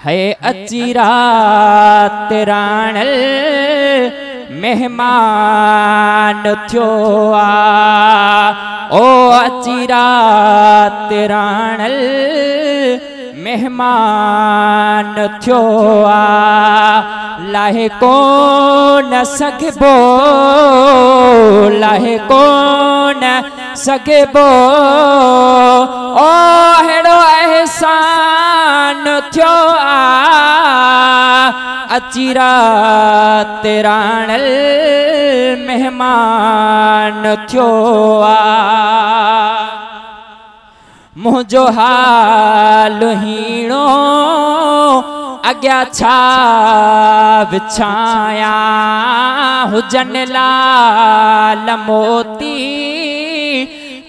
है अची रात राणल मेहमान थियो आ। ओ अची रात राणल मेहमान थियो आ। लाहे कोन सघबो, लाहे कोन सघबो, ओ हेड़ो एहसान थियो आ। अची रात राणल मेहमान थियो आ। मुझो हाल हीणो अग्या छा विछाया, हुजन लाल मोती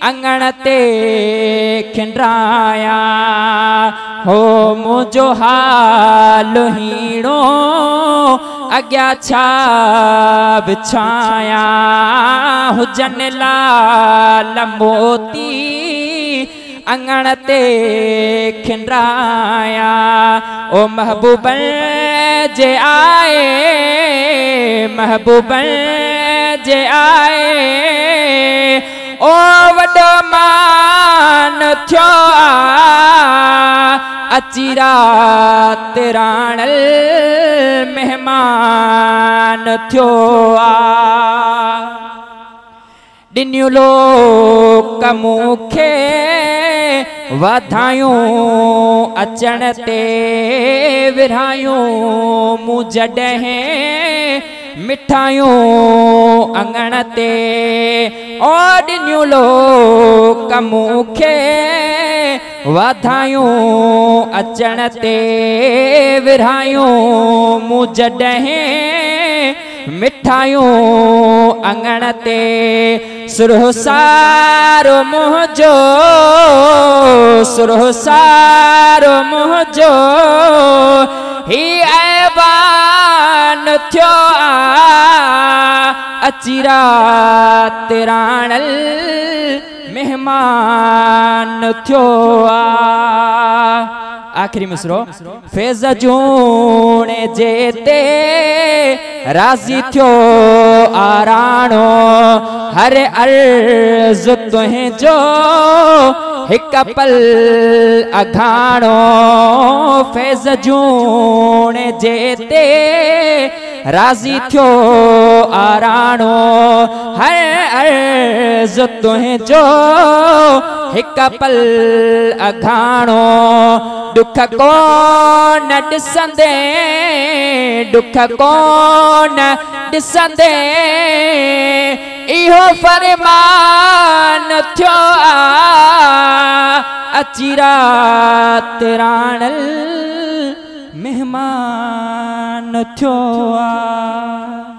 अंगण ते खिंडराया। हो मुझो हाल हीणो अग्या छा विछाया, हुजन लाल मोती अंगण ते खिंडराया। ओ महबूबन जे आए, महबूबन जे आए, ओ वडो मान थियो आ। अची रात राणल मेहमान थियो आ। दिन्यू लोक मूंखे वाधायूं अचण ते विरहायूं, मूं जॾहिं मिठायूं अंगण ते। ओ दिन्यू लोक मूंखे वाधायूं अचण ते विरहायूं, मूं जॾहिं मिठायूं अंगण ते। सुरह सारो मुंहिंजो, सुरह सारो मुंहिंजो ही ऐवान थियो आ। अची रात राणल मेहमान थियो आ। आखिरी मिसरो। फैज़ जूणे जेते राज़ी थियो आराणो, हर अर्ज़ तुंहिंजो हिक पल अघाणो। फैज़ जूणे जेते राज़ी थियो आराणो, हर अर्ज़ तुंहिंजो हिक पल अघाणो। दुख कोन ॾिसंदे, दुख कोन ॾिसंदे, इहो फरमान थियो आ। अची रात राणल मेहमान थियो आ।